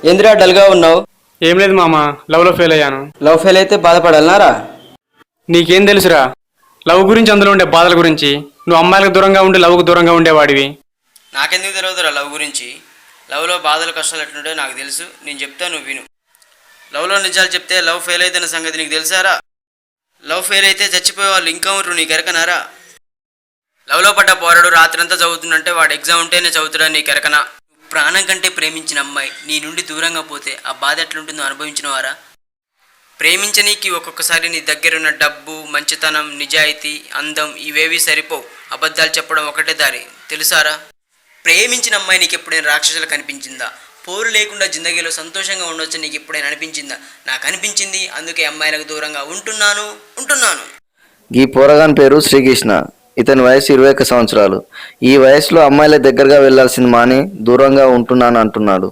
ఏందిరా డల్గా ఉన్నావు? ఏం లేదు మామ, లవ్లో ఫెయిల్ అయ్యాను. లవ్ ఫెయిల్ అయితే బాధపడాలనారా? నీకేం తెలుసురా లవ్ గురించి, అందులో ఉండే బాధల గురించి? నువ్వు అమ్మాయిలకు దూరంగా ఉండి లవ్కు దూరంగా ఉండేవాడివి. నాకెందుకు తెలియదురా లవ్ గురించి? లవ్లో బాధలు కష్టాలు ఎట్లుంటాయో నాకు తెలుసు. నేను చెప్తా, నువ్వు విను. లవ్లో నిజాలు చెప్తే లవ్ ఫెయిల్ అయితేన సంగతి నీకు తెలుసారా? లవ్ ఫెయిల్ అయితే చచ్చిపోయే వాళ్ళు ఇంకా ఉంటారు, నీకు ఎరకనారా? లవ్లో పడ్డ పోరాడు రాత్రంతా చదువుతుందంటే వాడు ఎగ్జామ్ ఉంటేనే చదువుతుడా, నీకు ఎరకనా? ప్రాణం కంటే ప్రేమించిన అమ్మాయి నీ నుండి దూరంగా పోతే ఆ బాధ ఎట్లుంటుందో అనుభవించినవారా? ప్రేమించనీకి ఒక్కొక్కసారి నీ దగ్గరున్న డబ్బు, మంచితనం, నిజాయితీ, అందం ఇవేవి సరిపోవు. అబద్ధాలు చెప్పడం ఒకటే దారి, తెలుసారా? ప్రేమించిన అమ్మాయి నీకు ఎప్పుడైనా రాక్షసులు కనిపించిందా? పోరు లేకుండా జిందగీలో సంతోషంగా ఉండొచ్చు నీకు ఎప్పుడైనా అనిపించిందా? నాకు అనిపించింది, అందుకే అమ్మాయిలకు దూరంగా ఉంటున్నాను. ఈ పోరగాని పేరు శ్రీకృష్ణ. ఇతని వయసు 21 సంవత్సరాలు. ఈ వయసులో అమ్మాయిల దగ్గరగా వెళ్లాల్సింది మాని దూరంగా ఉంటున్నాను అంటున్నాడు.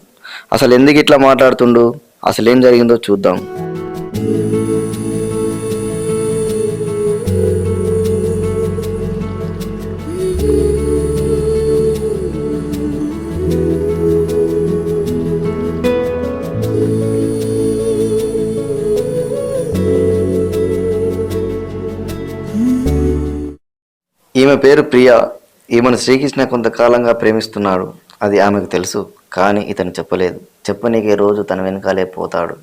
అసలు ఎందుకు ఇట్లా మాట్లాడుతుండు? అసలు ఏం జరిగిందో చూద్దాం. ఈమె పేరు ప్రియా. ఈమెను శ్రీకృష్ణ కొంతకాలంగా ప్రేమిస్తున్నాడు. అది ఆమెకు తెలుసు, కానీ ఇతను చెప్పలేదు. చెప్పనీకే రోజు తన వెనకాలే పోతాడు.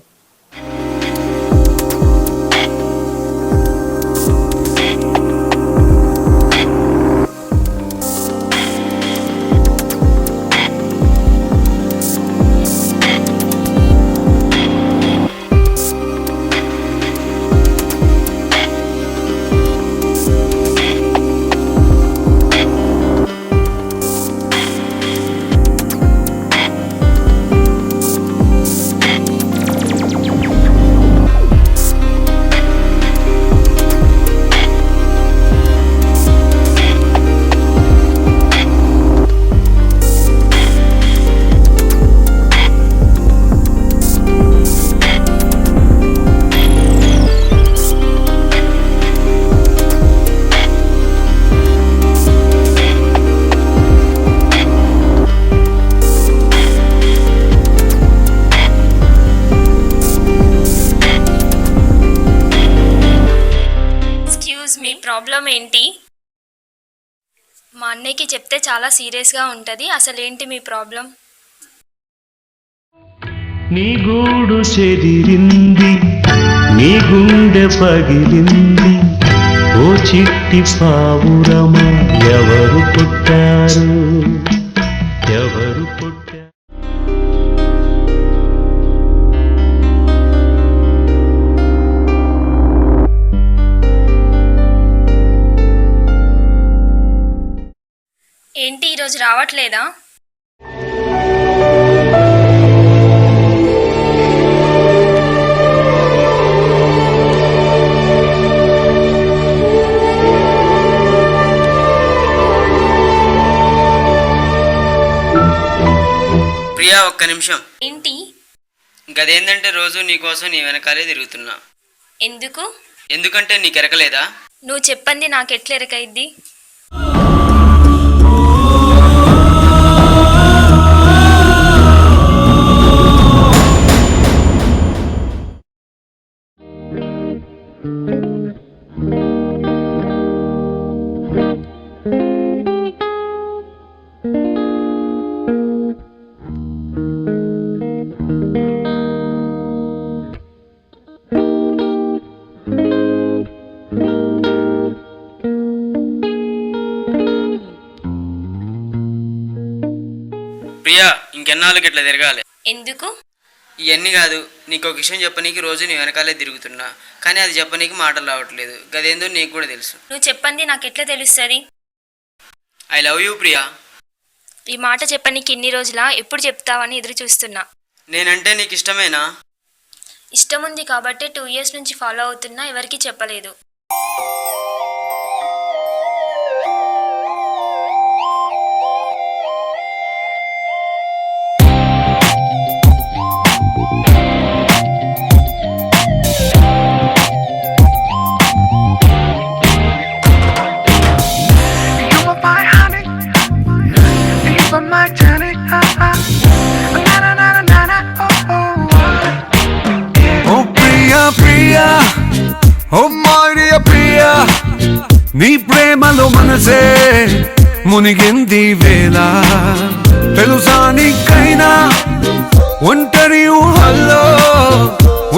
మీ ప్రాబ్లం ఏంటి? మా అన్నయ్యకి చెప్తే చాలా సీరియస్గా ఉంటుంది. అసలేంటి మీ ప్రాబ్లం? నీ గూడు చెదిరింది, నీ గుండె పగిలింది, ఓ చిట్టి పావురమా ఎవరు పుట్టారు? ఏంటి ఈరోజు రావట్లేదా? ప్రియా, ఒక్క నిమిషం. ఏంటి? గదేందంటే రోజు నీకోసం నీ వెనకాలే తిరుగుతున్నా. ఎందుకు? ఎందుకంటే నీకు ఎరకలేదా? నువ్వు చెప్పంది నాకెట్లెరకైద్ది? ప్రియా, ఇంకెన్నాళ్ళకి ఇట్లా తిరగాలి? ఎందుకు? ఇవన్నీ కాదు, నీకు ఒక విషయం చెప్పనీకి రోజు నీ వెనకాలే తిరుగుతున్నా, కానీ అది చెప్పనీకి మాటలు రావట్లేదు. గదేందో నీకు కూడా తెలుసు. నువ్వు చెప్పంది నాకెట్లా తెలుస్తుంది? I love you Priya. ఈ మాట చెప్పనీకి ఇన్ని రోజులా? ఎప్పుడు చెప్తావని ఎదురు చూస్తున్నా. నేనంటే నీకు ఇష్టమేనా? ఇష్టం ఉంది కాబట్టి 2 years నుంచి ఫాలో అవుతున్నా, ఎవరికి చెప్పలేదు. my journey. Na na na na na. Oh. మనసే మునిగింది వేళ తెలుసా నీకైనా ఒంటరి ఊహల్లో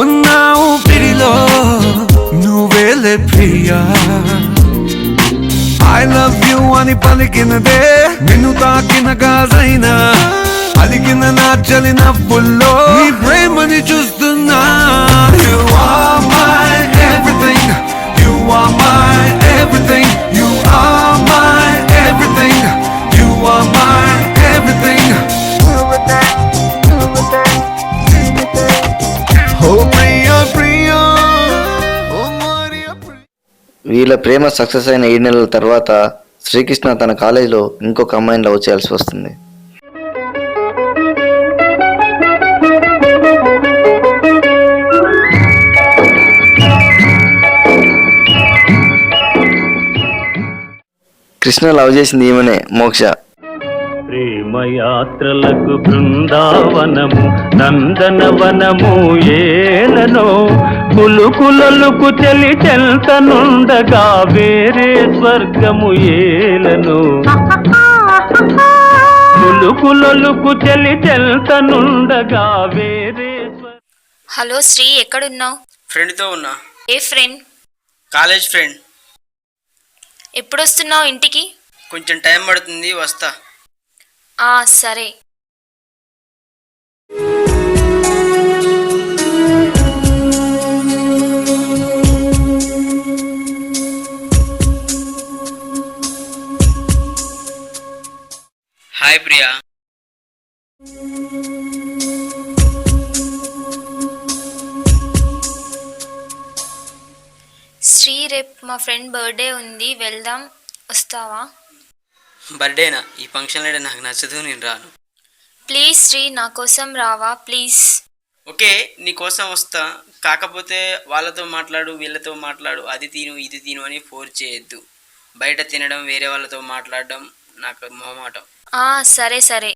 ఉన్నావు పిడిలో నువ్వేలే ప్రియా I love you అని పలికినదే నిన్ను తాకిన గాజైనా అలికిన నా చలి నవ్వుల్లో నీ ప్రేమని చూస్తున్నా You are my everything You are my everything You are my everything You are my everything Oh Priya Priya Oh Maria Priya వీళ్ళ ప్రేమ సక్సెస్ అయిన 7 నెలల తర్వాత శ్రీకృష్ణ తన కాలేజీలో ఇంకొక అమ్మాయిని లవ్ చేయాల్సి వస్తుంది. కృష్ణ లవ్ చేసింది ఈమెనే మోక్ష. ప్రేమయాత్రలకు బృందావనము నందనవనము ఏలనో కులుకులలుకు చెలి చెల్తనుండగా వేరే స్వర్గము ఏలను కులుకులలుకు చెలి చెల్తనుండగా వేరే హలో శ్రీ, ఎక్కడున్నావు? ఫ్రెండ్తో ఉన్నా. ఏ ఫ్రెండ్? College friend. ఎప్పుడొస్తున్నావు ఇంటికి? కొంచెం టైం పడుతుంది, వస్తా. సరే. హాయ్ ప్రియా. శ్రీ, రేపు మా ఫ్రెండ్ బర్త్డే ఉంది, వెళ్దాం, వస్తావా? బర్త్డేనా? ఈ ఫంక్షన్ అంటే నాకు నచ్చదు, నేను రాను. ప్లీజ్ శ్రీ, నా కోసం రావా ప్లీజ్. ఓకే, నీ కోసం వస్తా. కాకపోతే వాళ్ళతో మాట్లాడు, వీళ్ళతో మాట్లాడు, అది తిను ఇది తిను అని ఫోర్స్ చేయొద్దు. బయట తినడం, వేరే వాళ్ళతో మాట్లాడడం నాకు మొహమాటం. సరే సరే.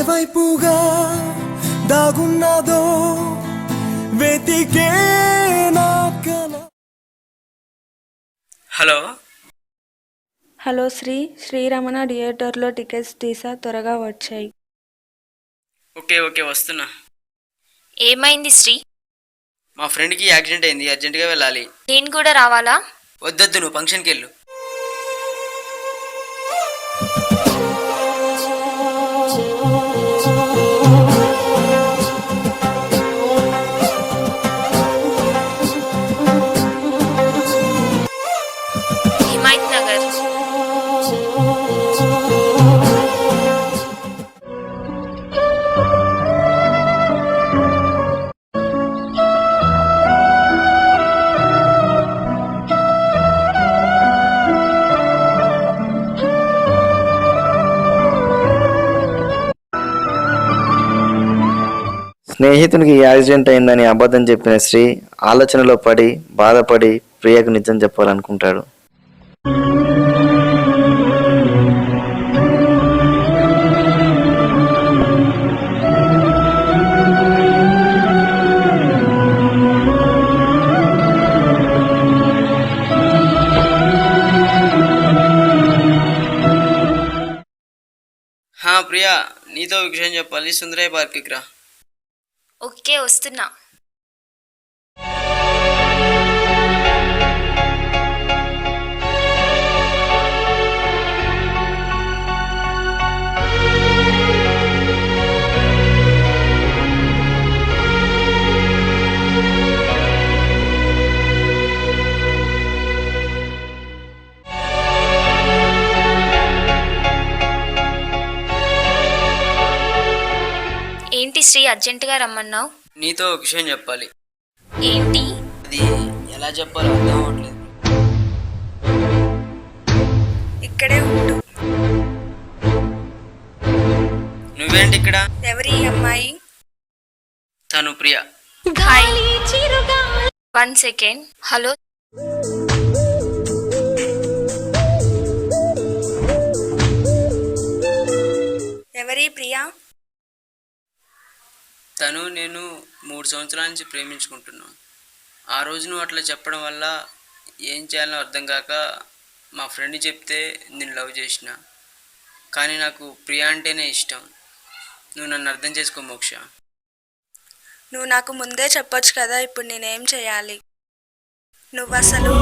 వైపుగా దాగున్నదో వెతికే హలో. హలో శ్రీ, శ్రీరమణ థియేటర్లో టికెట్స్ తీసా, త్వరగా వచ్చాయి. ఓకే ఓకే, వస్తున్నా. ఏమైంది శ్రీ? మా ఫ్రెండ్కి యాక్సిడెంట్ అయింది, అర్జెంటుగా వెళ్ళాలి. నేను కూడా రావాలా? వద్దొద్దు, నువ్వు ఫంక్షన్కి వెళ్ళు. హిమాయత్ నగర్. స్నేహితునికి యాక్సిడెంట్ అయిందని అబద్ధం చెప్పిన శ్రీ ఆలోచనలో పడి బాధపడి ప్రియకు నిజం చెప్పాలనుకుంటాడు. ప్రియా, నీతో విషయం చెప్పాలి. సుందరయ్య పార్క్కి రా. ఓకే, వస్తున్నా. ఏంటి శ్రీ, అర్జెంటుగా రమ్మన్నావు? నీతో ఒక విషయం చెప్పాలి. ఏంటి? అది ఎలా చెప్పాలో అర్థం అవ్వట్లేదు. ఇక్కడే ఉండు. నువ్వేంటి ఇక్కడ? ఎవరి అమ్మాయి? తను ప్రియా. హాయ్. 1 సెకండ్. హలో. ఎవరి ప్రియా? తను నేను 3 సంవత్సరాల నుంచి ప్రేమించుకుంటున్నాం. ఆ రోజు నువ్వు అట్లా చెప్పడం వల్ల ఏం చేయాలో అర్థం కాక మా ఫ్రెండ్ చెప్తే నేను లవ్ చేసిన. కానీ నాకు ప్రియా అంటేనే ఇష్టం. నువ్వు నన్ను అర్థం చేసుకో మోక్ష. నువ్వు నాకు ముందే చెప్పొచ్చు కదా, ఇప్పుడు నేనేం చేయాలి? నువ్వు అసలు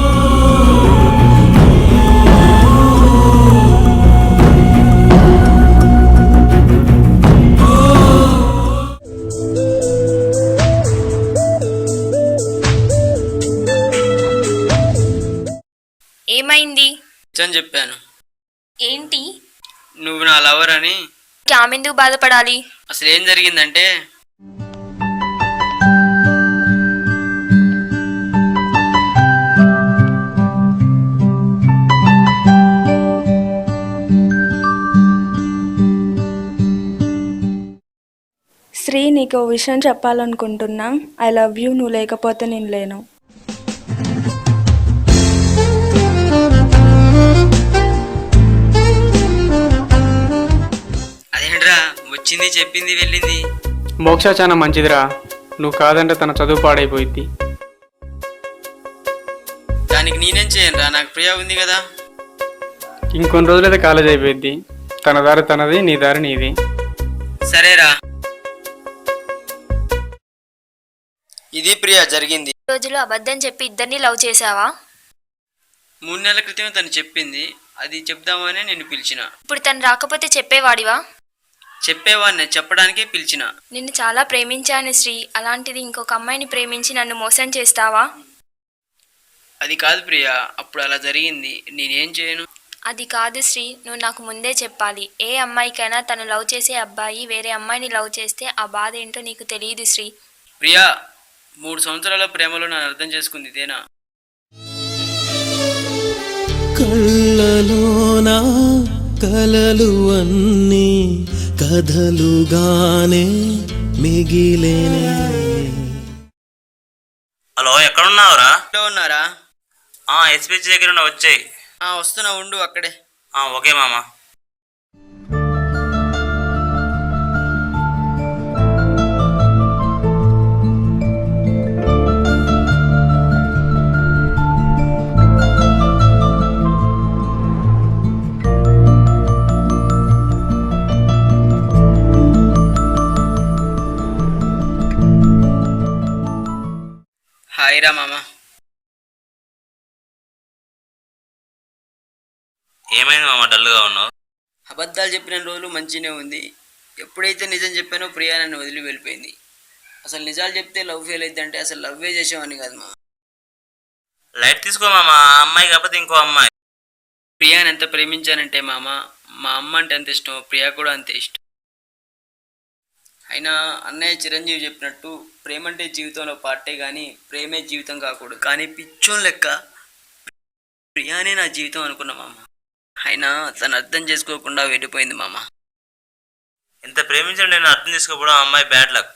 ఏమైంది? నిజం చెప్పాను. ఏంటి? నువ్వు నా లవర్ అని. ఆమెందుకు బాధపడాలి? అసలు ఏం జరిగిందంటే శ్రీ, నీకు ఓ విషయం చెప్పాలనుకుంటున్నా. I love you. నువ్వు లేకపోతే నేను లేను. అదేంట్రా వచ్చింది చెప్పింది వెళ్ళింది. మోక్ష చాలా మంచిదిరా. నువ్వు కాదంటే తన చదువు పాడైపోయింది. దానికి నేనేం చేయనురా, నాకు ప్రియా ఉంది కదా. ఇంకొన్ని రోజులైతే కాలేజ్ అయిపోయింది. తన దారి తనది, నీ దారి నీది. సరేరా. ఇది ప్రియా జరిగింది. రోజులు అబద్ధం చెప్పి ఇద్దరిని లవ్ చేసావా? 3 నెలల క్రితమే తను చెప్పింది. అది చెప్దామని నేను పిలిచిన. ఇప్పుడు తను రాకపోతే చెప్పేవాడివా? చెప్పేవాడిని, చెప్పడానికే పిలిచిన. నిన్ను చాలా ప్రేమించాను శ్రీ. అలాంటిది ఇంకొక అమ్మాయిని ప్రేమించి నన్ను మోసం చేస్తావా? అది కాదు ప్రియా, అప్పుడు అలా జరిగింది. నేనేం చేయను. అది కాదు శ్రీ, నువ్వు నాకు ముందే చెప్పాలి. ఏ అమ్మాయికైనా తను లవ్ చేసే అబ్బాయి వేరే అమ్మాయిని లవ్ చేస్తే ఆ బాధ ఏంటో నీకు తెలియదు శ్రీ. ప్రియా, 3 సంవత్సరాల ప్రేమలో నన్ను అర్థం చేసుకుంది ఇదేనా? కళ్ళలోన కలలు అన్నీ కథలుగానే మిగిలేనే. హలో, ఎక్కడున్నావురా? ఇంట్లో ఉన్నారా? ఎస్పీహెచ్ దగ్గర ఉన్న వచ్చాయి. వస్తున్నా, ఉండు అక్కడే. ఓకే మామ. హాయ్ రా మామ. ఏమైంది మామ, డల్గా ఉన్నావు? అబద్ధాలు చెప్పిన రోజులు మంచిగానే ఉంది. ఎప్పుడైతే నిజం చెప్పానో ప్రియా నన్ను వదిలి వెళ్ళిపోయింది. అసలు నిజాలు చెప్తే లవ్ ఫెయిల్ అయితే అంటే అసలు లవ్వే చేసామని కాదు మామ. లైట్ తీసుకో మామ, అమ్మాయి కాకపోతే ఇంకో అమ్మాయి. ప్రియాని ఎంత ప్రేమించానంటే మామ, మా అమ్మ అంటే ఎంత ఇష్టం, ప్రియా కూడా అంతే ఇష్టం. అయినా అన్నయ్య చిరంజీవి చెప్పినట్టు ప్రేమ అంటే జీవితంలో పార్టే కానీ ప్రేమే జీవితం కాకూడదు. కానీ పిచ్చోన్ లెక్క ప్రియానే నా జీవితం అనుకున్నా మామ. అయినా తను అర్థం చేసుకోకుండా వెళ్ళిపోయింది మామ. ఎంత ప్రేమించాడు నేను అర్థం చేసుకోకపోవడం అమ్మాయి బ్యాడ్ లక్.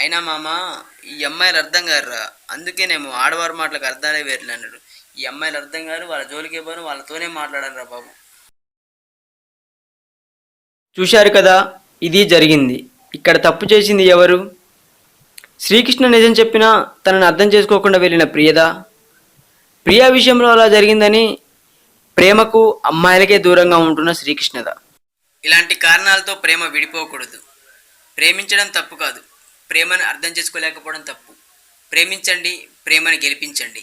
అయినా మామ, ఈ అమ్మాయిలు అర్థం కారురా. అందుకేనేమో ఆడవారి మాటలకు అర్థాలే వేర్లే అన్నాడు. ఈ అమ్మాయిలు అర్థం కారు, వాళ్ళ జోలికి పోను, వాళ్ళతోనే మాట్లాడారు రా బాబు. చూశారు కదా, ఇది జరిగింది. ఇక్కడ తప్పు చేసింది ఎవరు? శ్రీకృష్ణ నిజం చెప్పినా తనని అర్థం చేసుకోకుండా వెళ్ళిన ప్రియదా? ప్రియా విషయంలో అలా జరిగిందని ప్రేమకు అమ్మాయిలకే దూరంగా ఉంటున్న శ్రీకృష్ణదా? ఇలాంటి కారణాలతో ప్రేమ విడిపోకూడదు. ప్రేమించడం తప్పు కాదు, ప్రేమను అర్థం చేసుకోలేకపోవడం తప్పు. ప్రేమించండి, ప్రేమను గెలిపించండి.